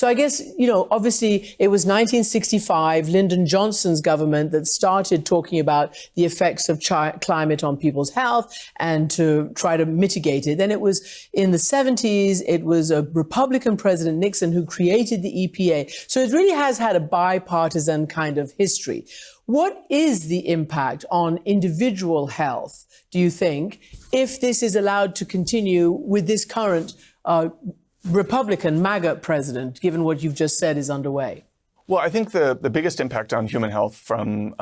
So I guess, obviously it was 1965, Lyndon Johnson's government that started talking about the effects of climate on people's health and to try to mitigate it. Then it was in the 70s, it was a Republican President Nixon who created the EPA. So it really has had a bipartisan kind of history. What is the impact on individual health, do you think, if this is allowed to continue with this current Republican MAGA president, given what you've just said is underway? Well, I think the biggest impact on human health from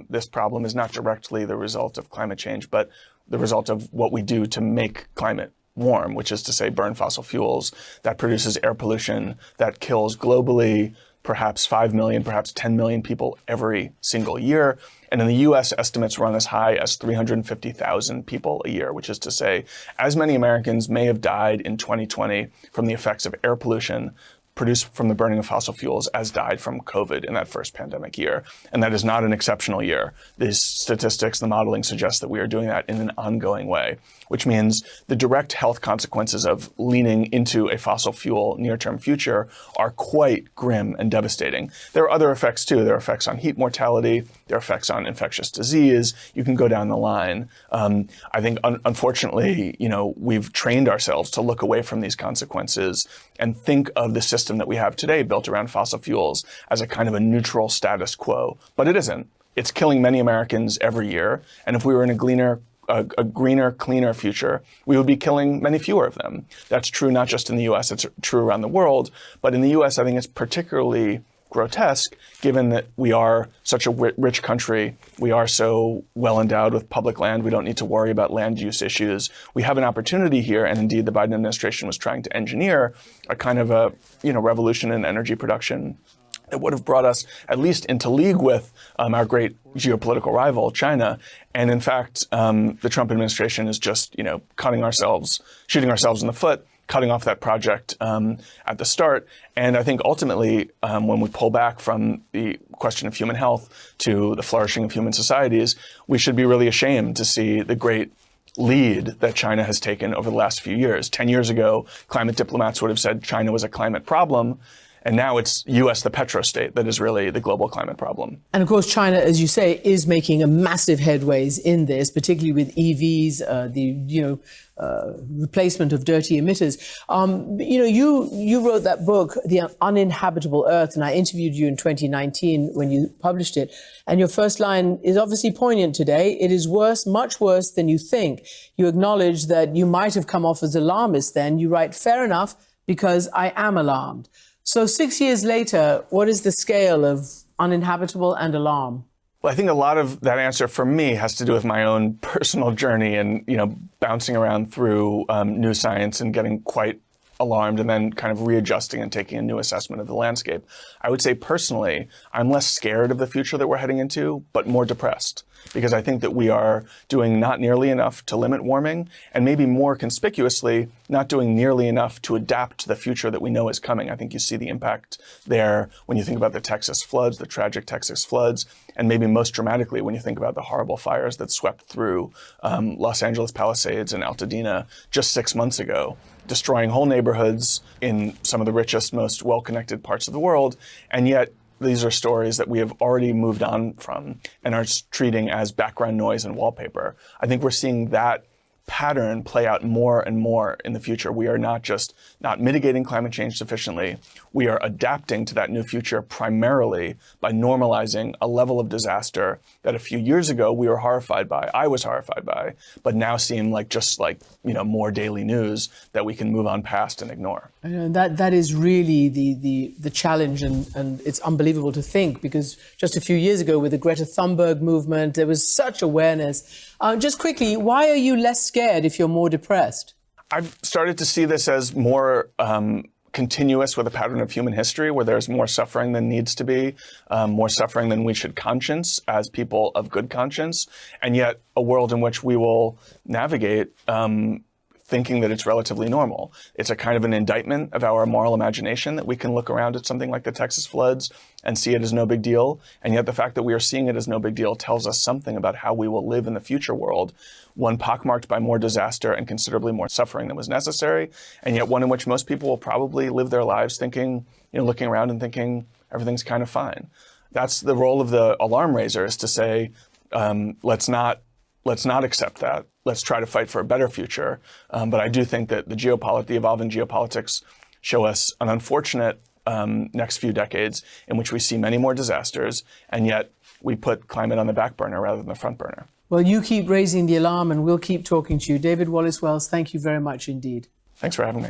this problem is not directly the result of climate change, but the result of what we do to make climate warm, which is to say burn fossil fuels. That produces air pollution that kills globally perhaps 5 million, perhaps 10 million people every single year. And in the US, estimates run as high as 350,000 people a year, which is to say as many Americans may have died in 2020 from the effects of air pollution produced from the burning of fossil fuels as died from COVID in that first pandemic year. And that is not an exceptional year. These statistics, the modeling suggests that we are doing that in an ongoing way, which means the direct health consequences of leaning into a fossil fuel near-term future are quite grim and devastating. There are other effects too. There are effects on heat mortality. There are effects on infectious disease. You can go down the line. I think, unfortunately, we've trained ourselves to look away from these consequences and think of the system that we have today built around fossil fuels as a kind of a neutral status quo. But it isn't. It's killing many Americans every year. And if we were in a greener, cleaner future, we would be killing many fewer of them. That's true not just in the US, it's true around the world. But in the US, I think it's particularly grotesque, given that we are such a rich country. We are so well endowed with public land. We don't need to worry about land use issues. We have an opportunity here, and indeed the Biden administration was trying to engineer a kind of a revolution in energy production that would have brought us at least into league with our great geopolitical rival, China. And in fact, the Trump administration is just shooting ourselves in the foot, cutting off that project at the start. And I think ultimately, when we pull back from the question of human health to the flourishing of human societies, we should be really ashamed to see the great lead that China has taken over the last few years. 10 years ago, climate diplomats would have said China was a climate problem. And now it's U.S., the petrostate, that is really the global climate problem. And of course, China, as you say, is making a massive headways in this, particularly with EVs, the replacement of dirty emitters. You wrote that book, The Uninhabitable Earth, and I interviewed you in 2019 when you published it. And your first line is obviously poignant today. It is worse, much worse than you think. You acknowledge that you might have come off as alarmist then. You write, fair enough, because I am alarmed. So 6 years later, what is the scale of uninhabitable and alarm? Well, I think a lot of that answer for me has to do with my own personal journey and, bouncing around through new science and getting quite alarmed and then kind of readjusting and taking a new assessment of the landscape. I would say personally, I'm less scared of the future that we're heading into, but more depressed, because I think that we are doing not nearly enough to limit warming, and maybe more conspicuously, not doing nearly enough to adapt to the future that we know is coming. I think you see the impact there when you think about the Texas floods, the tragic Texas floods, and maybe most dramatically when you think about the horrible fires that swept through Los Angeles Palisades and Altadena just 6 months ago, destroying whole neighborhoods in some of the richest, most well-connected parts of the world. And yet these are stories that we have already moved on from and are treating as background noise and wallpaper. I think we're seeing that pattern play out more and more in the future. We are not just not mitigating climate change sufficiently, we are adapting to that new future primarily by normalizing a level of disaster that a few years ago we were horrified by, I was horrified by, but now seem like more daily news that we can move on past and ignore. I know, that is really the challenge, and it's unbelievable to think, because just a few years ago with the Greta Thunberg movement, there was such awareness. Just quickly, why are you less scared if you're more depressed? I've started to see this as more continuous with a pattern of human history where there's more suffering than needs to be, more suffering than we should conscience as people of good conscience, and yet a world in which we will navigate thinking that it's relatively normal. It's a kind of an indictment of our moral imagination that we can look around at something like the Texas floods and see it as no big deal. And yet the fact that we are seeing it as no big deal tells us something about how we will live in the future world, one pockmarked by more disaster and considerably more suffering than was necessary, and yet one in which most people will probably live their lives thinking, looking around and thinking everything's kind of fine. That's the role of the alarm raiser, is to say, let's not accept that. Let's try to fight for a better future. But I do think that the evolving geopolitics show us an unfortunate next few decades in which we see many more disasters, and yet we put climate on the back burner rather than the front burner. Well, you keep raising the alarm and we'll keep talking to you. David Wallace Wells, thank you very much indeed. Thanks for having me.